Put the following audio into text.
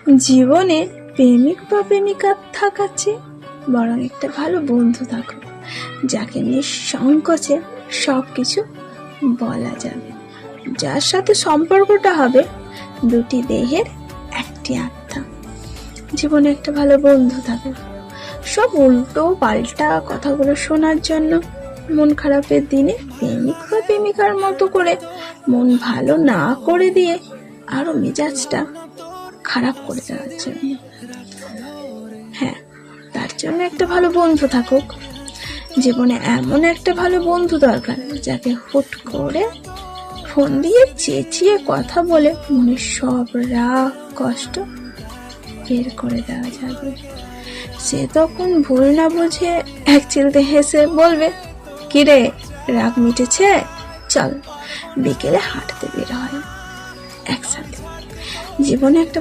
জীবনে প্রেমিক বা প্রেমিকা থাকার চেয়ে বরং একটা ভালো বন্ধু থাকো, যাকে নিঃসংকোচে সবকিছু বলা যাবে, যার সাথে সম্পর্কটা হবে দুটি দেহের একটি আত্মা। জীবনে একটা ভালো বন্ধু থাকো, সব উল্টো পাল্টা কথাগুলো শোনার জন্য মন খারাপের দিনে প্রেমিক বা প্রেমিকার মতো করে মন ভালো না করে দিয়ে আরো মেজাজটা খারাপ করে দেওয়ার জন্য। হ্যাঁ, তার জন্য একটা ভালো বন্ধু থাকুক। জীবনে এমন একটা ভালো বন্ধু দরকার, যাকে হুট করে ফোন দিয়ে চেঁচিয়ে কথা বলে মনের সব রাগ কষ্ট বের করে দেওয়া যাবে। সে তখন ভুল না বুঝে এক চিলতে হেসে বলবে, কিরে রাগ মিটেছে, চল বিকেলে হাঁটতে বের হয় একসাথে। জীবনে একটা